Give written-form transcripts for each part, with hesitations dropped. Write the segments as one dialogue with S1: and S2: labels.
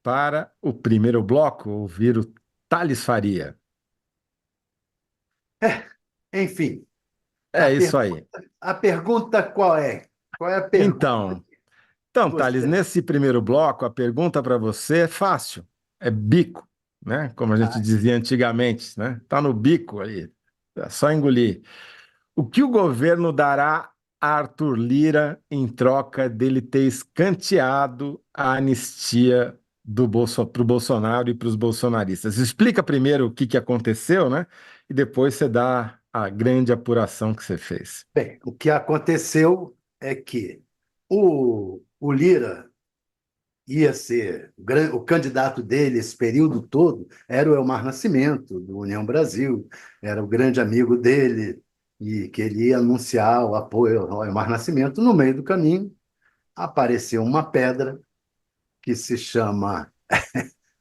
S1: para o primeiro bloco, ouvir o Thales Faria.
S2: Enfim, a
S1: É isso
S2: pergunta,
S1: aí.
S2: a pergunta qual é? Qual é a pergunta
S1: Então,
S2: que
S1: então, Thales,
S2: você...
S1: nesse primeiro bloco, a pergunta para você é fácil, é bico, né? Como a gente
S2: Ah,
S1: dizia antigamente, né? Tá no bico ali, é só engolir. O que o governo dará a Arthur Lira em troca dele ter escanteado a anistia para o Bolsonaro e para os bolsonaristas? Explica primeiro o que aconteceu, né? E depois você dá a grande apuração que você fez.
S2: bem, o que aconteceu é que o Lira ia ser o candidato dele esse período todo era o Elmar Nascimento, do União Brasil, era o grande amigo dele, e que ele ia anunciar o apoio ao Elmar Nascimento. No meio do caminho, apareceu uma pedra que se chama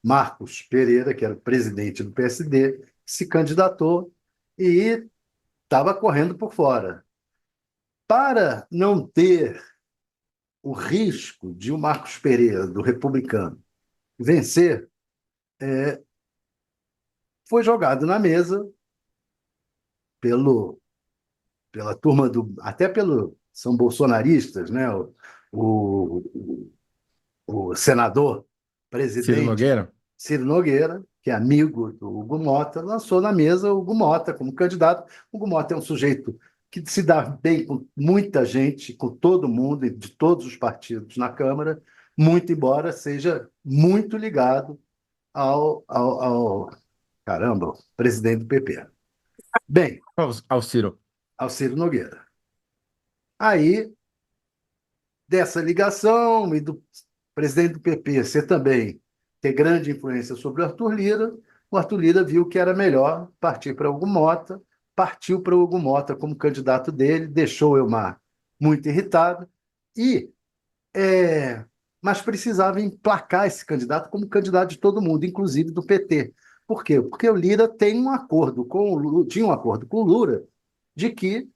S2: Marcos Pereira, que era o presidente do PSD, se candidatou e estava correndo por fora. Para não ter o risco de o Marcos Pereira, do Republicano, vencer, foi jogado na mesa pelo, pela turma do. Até pelo. São bolsonaristas, né? O, o senador,
S1: Ciro
S2: presidente
S1: Nogueira?
S2: Ciro Nogueira, que é amigo do Hugo Mota, lançou na mesa o Hugo Mota como candidato. O Hugo Mota é um sujeito que se dá bem com muita gente, com todo mundo, e de todos os partidos na Câmara, muito embora seja muito ligado ao caramba, presidente do PP. Bem,
S1: Ao Ciro.
S2: ao Ciro Nogueira. Aí, dessa ligação e do presidente do PP ser também ter grande influência sobre o Arthur Lira viu que era melhor partir para Hugo Mota, partiu para Hugo Mota como candidato dele, deixou o Elmar muito irritado, e é, mas precisava emplacar esse candidato como candidato de todo mundo, inclusive do PT. Por quê? Porque o Lira tem um acordo com o Lula, tinha um acordo com o Lula de que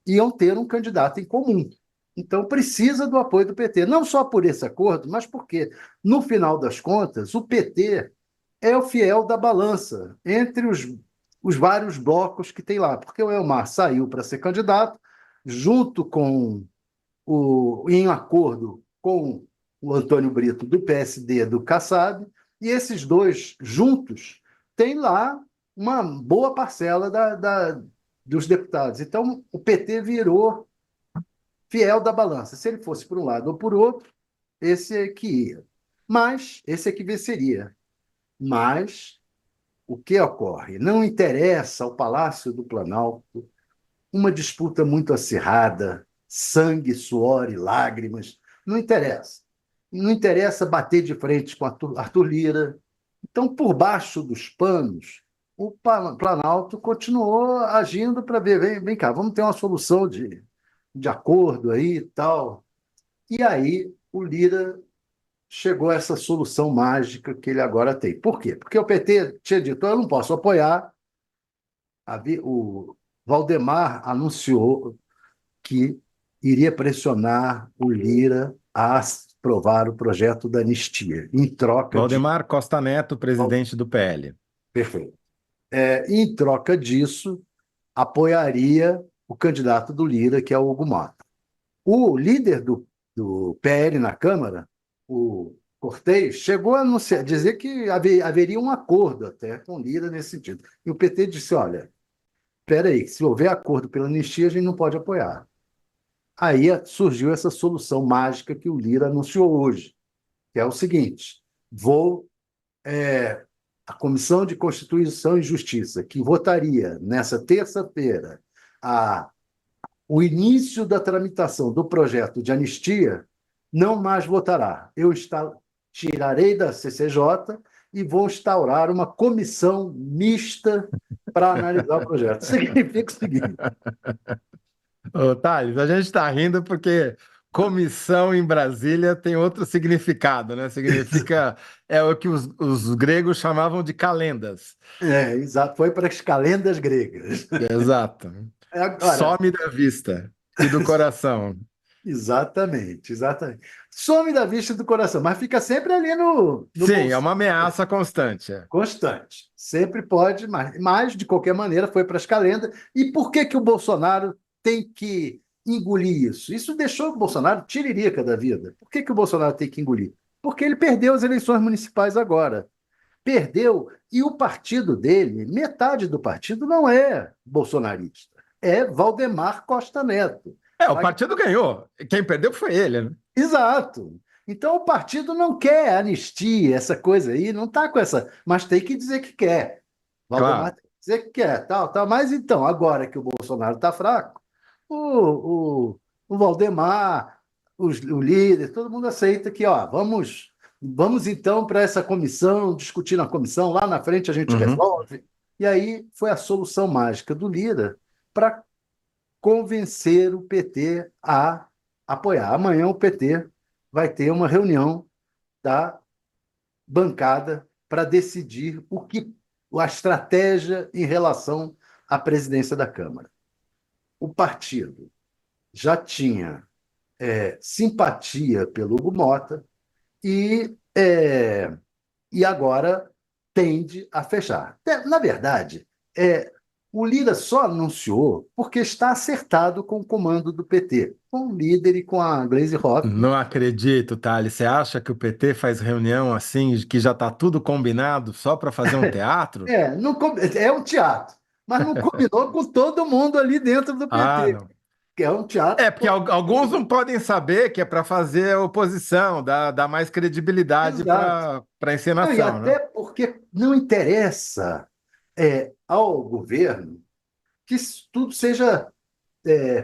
S2: iam ter um candidato em comum. Então, precisa do apoio do PT, não só por esse acordo, mas porque, no final das contas, o PT é o fiel da balança entre os vários blocos que tem lá. Porque o Elmar saiu para ser candidato, junto com em acordo com o Antônio Brito, do PSD, do Kassab, e esses dois juntos têm lá uma boa parcela dos deputados. Então, o PT virou fiel da balança. Se ele fosse por um lado ou por outro, esse é que ia. Mas, esse é que venceria. Mas, o que ocorre? Não interessa ao Palácio do Planalto uma disputa muito acirrada, sangue, suor e lágrimas. Não interessa. Não interessa bater de frente com Arthur Lira. Então, por baixo dos panos, o Planalto continuou agindo para ver, vem cá, vamos ter uma solução de acordo aí e tal. E aí o Lira chegou a essa solução mágica que ele agora tem. Por quê? Porque o PT tinha dito, eu não posso apoiar. O Valdemar anunciou que iria pressionar o Lira a aprovar o projeto da anistia, em troca de.
S1: Valdemar Costa Neto, presidente do PL.
S2: Perfeito. Em troca disso, apoiaria o candidato do Lira, que é o Hugo Mota. O líder do PL na Câmara, o Cortez, chegou a anunciar, dizer que haveria um acordo até com o Lira nesse sentido. E o PT disse: olha, espera aí, se houver acordo pela anistia, a gente não pode apoiar. Aí surgiu essa solução mágica que o Lira anunciou hoje, que é o seguinte: vou a Comissão de Constituição e Justiça, que votaria nessa terça-feira a o início da tramitação do projeto de anistia, não mais votará. Tirarei da CCJ e vou instaurar uma comissão mista para analisar o projeto. Significa o seguinte:
S1: Ô, Thales, a gente está rindo porque comissão em Brasília tem outro significado, né? Significa, é o que os gregos chamavam de calendas.
S2: exato, foi para as calendas gregas.
S1: Exato.
S2: Agora,
S1: Some da vista e do coração.
S2: exatamente, exatamente. some da vista e do coração, mas fica sempre ali no
S1: Sim, é
S2: bolso.
S1: uma ameaça constante. É.
S2: Constante. Sempre pode, mas de qualquer maneira foi para as calendas. E por que que o Bolsonaro tem que engolir isso? Isso deixou o Bolsonaro tiririca da vida. Por que que o Bolsonaro tem que engolir? Porque ele perdeu as eleições municipais agora. Perdeu, e o partido dele, metade do partido não é bolsonarista. É Valdemar Costa Neto.
S1: É, o partido ganhou. Quem perdeu foi ele, né?
S2: Exato. Então o partido não quer anistia, essa coisa aí, não está com essa, mas tem que dizer que quer. Valdemar
S1: Claro.
S2: tem que dizer que quer, tal, tal. Mas então, agora que o Bolsonaro está fraco, o Valdemar, o líder, todo mundo aceita que, ó, vamos então para essa comissão, discutir na comissão, lá na frente a gente
S1: Uhum.
S2: resolve. E aí foi a solução mágica do Lira para convencer o PT a apoiar. Amanhã o PT vai ter uma reunião da bancada para decidir a estratégia em relação à presidência da Câmara. O partido já tinha simpatia pelo Hugo Mota e, e agora tende a fechar. Na verdade, o Lira só anunciou porque está acertado com o comando do PT, com o líder e com a Gleisi Hoffmann.
S1: Não acredito, Thales. Você acha que o PT faz reunião assim, que já está tudo combinado só para fazer um teatro?
S2: Não, é um teatro, mas não combinou com todo mundo ali dentro do
S1: Ah,
S2: PT,
S1: não.
S2: que é um teatro.
S1: É, porque alguns não podem saber que é para fazer a oposição, dar mais credibilidade
S2: Exato.
S1: para a
S2: Não, e
S1: encenação, né?
S2: até porque não interessa ao governo que isso tudo seja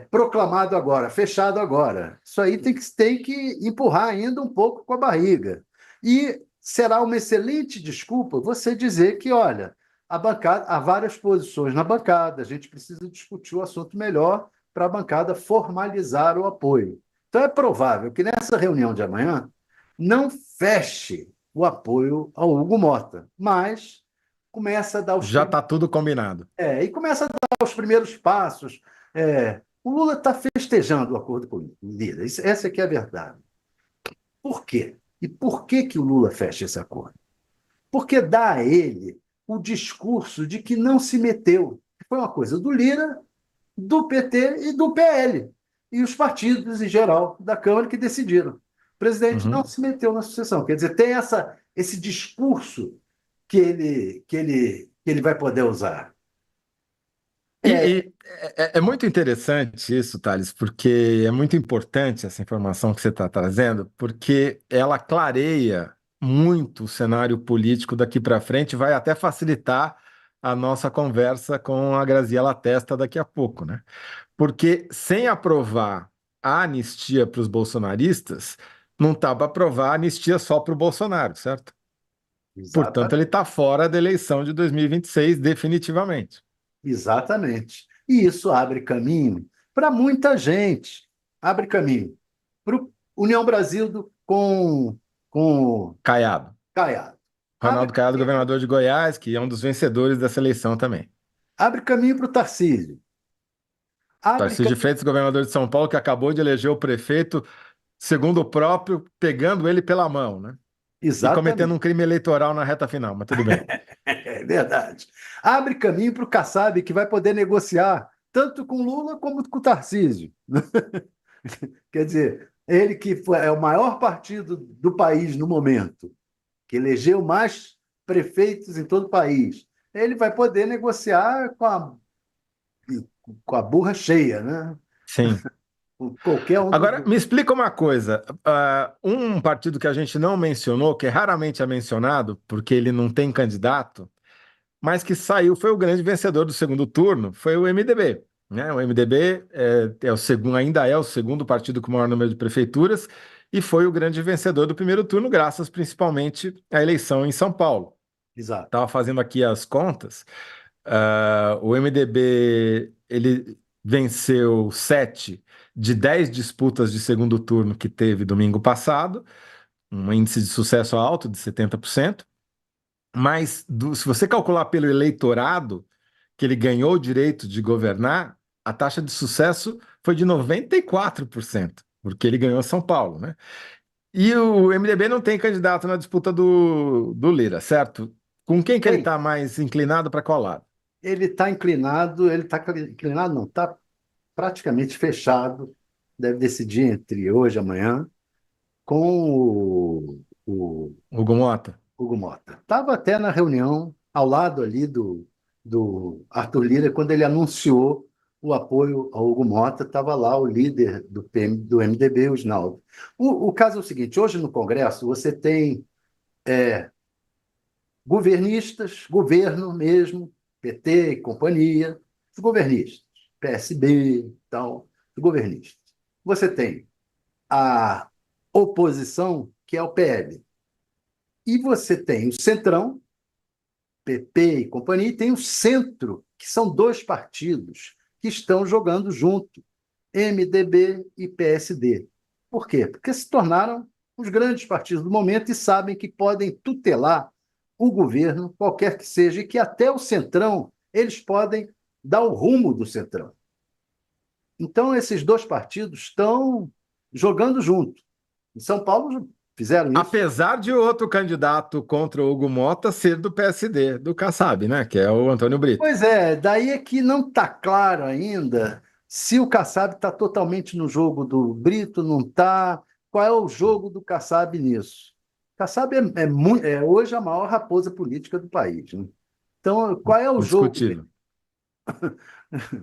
S2: proclamado agora, fechado agora. Isso aí tem que empurrar ainda um pouco com a barriga. E será uma excelente desculpa você dizer que, olha, a bancada, há várias posições na bancada, a gente precisa discutir o assunto melhor para a bancada formalizar o apoio. Então é provável que nessa reunião de amanhã não feche o apoio ao Hugo Mota, mas começa a dar os
S1: Já está tudo combinado.
S2: começa a dar os primeiros passos. O Lula está festejando o acordo com o Lira. Essa aqui é a verdade. Por quê? E por que que o Lula fecha esse acordo? Porque dá a ele o discurso de que não se meteu. Foi uma coisa do Lira, do PT e do PL. E os partidos, em geral, da Câmara que decidiram. O presidente não
S1: Uhum.
S2: se meteu na sucessão. Quer dizer, tem esse discurso que ele vai poder usar. É,
S1: E é muito interessante isso, Thales, porque é muito importante essa informação que você está trazendo, porque ela clareia muito o cenário político daqui para frente, vai até facilitar a nossa conversa com a Graziela Testa daqui a pouco, né? Porque sem aprovar a anistia para os bolsonaristas, não está para aprovar a anistia só para o Bolsonaro, certo? Portanto, ele
S2: exatamente.
S1: está fora da eleição de 2026, definitivamente.
S2: Exatamente. E isso abre caminho para muita gente. Abre caminho para o União Brasil com
S1: Caiado.
S2: Caiado. Abre
S1: Ronaldo Caiado,
S2: caminho,
S1: governador de Goiás, que é um dos vencedores dessa eleição também.
S2: abre caminho para o Tarcísio. Abre
S1: Tarcísio de
S2: caminho.
S1: Freitas, governador de São Paulo, que acabou de eleger o prefeito, segundo o próprio, pegando ele pela mão, né? E cometendo
S2: Exatamente.
S1: um crime eleitoral na reta final, mas tudo bem.
S2: É verdade. Abre caminho para o Kassab, que vai poder negociar tanto com Lula como com o Tarcísio. Quer dizer, ele é o maior partido do país no momento, que elegeu mais prefeitos em todo o país, ele vai poder negociar com a burra cheia, né?
S1: Sim.
S2: Com qualquer um
S1: Agora,
S2: dos.
S1: me explica uma coisa. Um partido que a gente não mencionou, que raramente é mencionado, porque ele não tem candidato, mas que saiu, foi o grande vencedor do segundo turno, foi o MDB. Né? O MDB é o segundo, ainda é o segundo partido com o maior número de prefeituras e foi o grande vencedor do primeiro turno, graças principalmente à eleição em São Paulo.
S2: Exato,
S1: Estava fazendo aqui as contas. O MDB ele venceu 7 de 10 disputas de segundo turno que teve domingo passado, um índice de sucesso alto de 70%. Mas se você calcular pelo eleitorado que ele ganhou o direito de governar, a taxa de sucesso foi de 94%, porque ele ganhou São Paulo, né? E o MDB não tem candidato na disputa do Lira, certo? Com quem que ele
S2: Tem.
S1: está mais inclinado para qual lado?
S2: Ele está inclinado, não, está praticamente fechado, deve decidir entre hoje e amanhã, com o
S1: Hugo Mota?
S2: Hugo Mota. Estava até na reunião, ao lado ali do Arthur Lira, quando ele anunciou o apoio ao Hugo Mota, estava lá o líder do MDB, o Isnaldo. O caso é o seguinte: hoje no Congresso você tem governistas, governo mesmo, PT e companhia, os governistas, PSB, tal, os governistas. Você tem a oposição, que é o PL, e você tem o Centrão, PP e companhia, e tem o Centro, que são dois partidos que estão jogando junto, MDB e PSD. Por quê? Porque se tornaram os grandes partidos do momento e sabem que podem tutelar o governo, qualquer que seja, e que até o Centrão eles podem dar o rumo do Centrão. Então, esses dois partidos estão jogando junto. Em São Paulo fizeram isso.
S1: Apesar de outro candidato contra o Hugo Mota ser do PSD, do Kassab, né? Que é o Antônio Brito.
S2: Pois é, daí é que não está claro ainda se o Kassab está totalmente no jogo do Brito, não está. Qual é o jogo do Kassab nisso? Kassab é hoje a maior raposa política do país, né? Então, qual é o jogo dele?
S1: Indiscutível.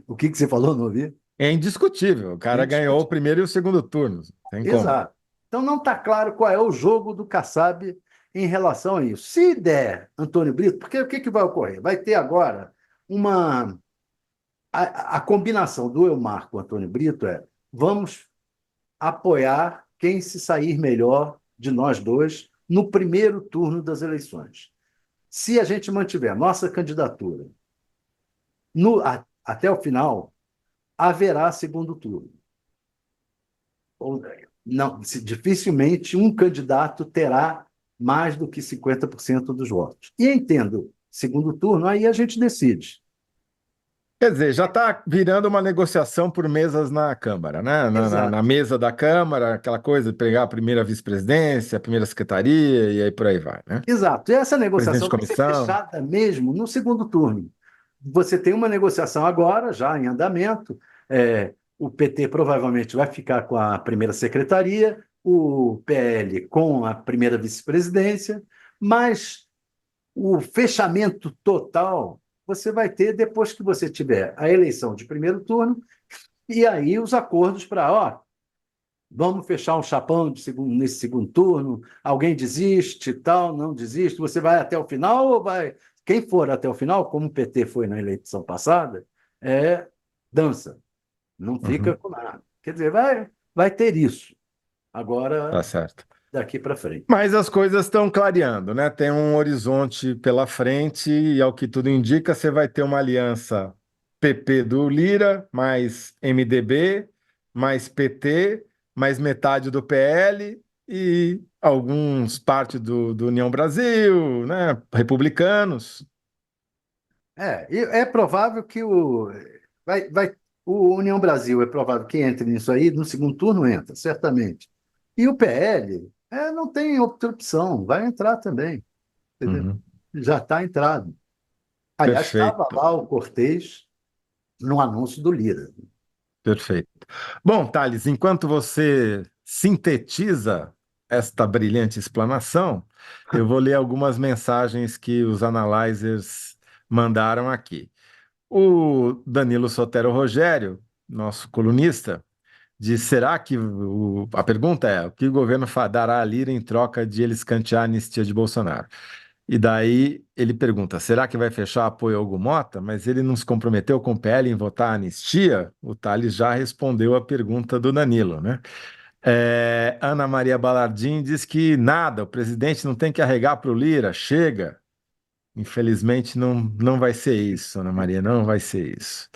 S2: O que você falou, não ouvi?
S1: É indiscutível. O
S2: É
S1: cara ganhou o
S2: indiscutível.
S1: primeiro e o segundo turno. Tem como.
S2: Exato. Então, não está claro qual é o jogo do Kassab em relação a isso. Se der Antônio Brito, porque o que, que vai ocorrer? Vai ter agora uma a combinação do Elmar com o Antônio Brito é: vamos apoiar quem se sair melhor de nós dois no primeiro turno das eleições. Se a gente mantiver a nossa candidatura até o final, haverá segundo turno. Ou, não, dificilmente um candidato terá mais do que 50% dos votos. E entendo, segundo turno, aí a gente decide.
S1: Quer dizer, já está virando uma negociação por mesas na Câmara, né? Na
S2: Exato.
S1: mesa da Câmara, aquela coisa de pegar a primeira vice-presidência, a primeira secretaria e aí por aí vai, né?
S2: Exato. E essa
S1: Presidente de
S2: negociação vai ser
S1: comissão.
S2: fechada mesmo no segundo turno. Você tem uma negociação agora, já em andamento. O PT provavelmente vai ficar com a primeira secretaria, o PL com a primeira vice-presidência, mas o fechamento total você vai ter depois que você tiver a eleição de primeiro turno e aí os acordos para, ó, vamos fechar um chapão nesse segundo turno, alguém desiste, tal, não desiste, você vai até o final ou vai... Quem for até o final, como o PT foi na eleição passada, dança, não fica
S1: Uhum,
S2: com nada. Quer dizer, vai ter isso,
S1: tá
S2: agora,
S1: certo.
S2: daqui para frente.
S1: Mas as coisas estão clareando, né? Tem um horizonte pela frente e, ao que tudo indica, você vai ter uma aliança PP do Lira, mais MDB, mais PT, mais metade do PL e alguns parte do União Brasil, né? Republicanos.
S2: E é provável que o União Brasil é provável que entre nisso aí, no segundo turno entra, certamente. E o PL não tem outra opção, vai entrar também, entendeu?
S1: Uhum,
S2: Já está entrado. Aliás, estava
S1: perfeito,
S2: lá o Cortez no anúncio do Lira.
S1: perfeito. Bom, Thales, enquanto você sintetiza esta brilhante explanação, eu vou ler algumas mensagens que os analyzers mandaram aqui. O Danilo Sotero Rogério, nosso colunista, diz: será que a pergunta é: o que o governo dará à Lira em troca de ele escantear a anistia de Bolsonaro? E daí ele pergunta: será que vai fechar apoio ao Hugo Mota? Mas ele não se comprometeu com o PL em votar a anistia? O Thales já respondeu a pergunta do Danilo, né? Ana Maria Balardim diz que nada, o presidente não tem que arregar para o Lira, chega. Infelizmente não vai ser isso, Ana Maria, não vai ser isso.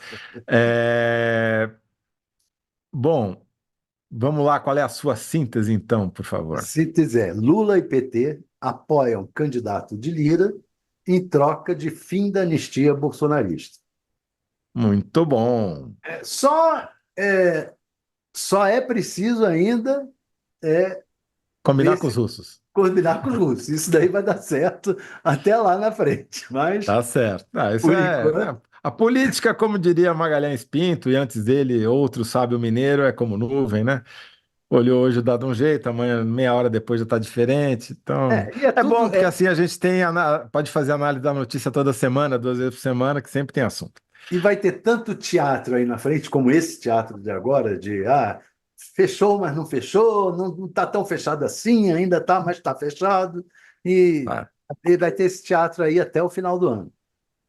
S1: É, Bom, vamos lá, qual é a sua síntese então, por favor?
S2: Se quiser, Lula e PT apoiam candidato de Lira em troca de fim da anistia bolsonarista.
S1: Muito bom.
S2: É, Só é, só é preciso ainda
S1: Combinar
S2: ver
S1: com os
S2: se
S1: russos.
S2: combinar com os russos. Isso daí vai dar certo até lá na frente. Mas,
S1: Tá certo. Ah, isso
S2: por
S1: é,
S2: enquanto,
S1: né? A política, como diria Magalhães Pinto, e antes dele outro sábio mineiro, é como nuvem, né? Olhou hoje dá de um jeito, amanhã, meia hora depois já está diferente. Então,
S2: e é
S1: é bom
S2: tudo.
S1: porque assim a gente tem, pode fazer análise da notícia toda semana, 2 vezes por semana, que sempre tem assunto.
S2: E vai ter tanto teatro aí na frente, como esse teatro de agora, fechou, mas não fechou, não está tão fechado assim, ainda está, mas está fechado. E,
S1: Tá?
S2: e vai ter esse teatro aí até o final do ano.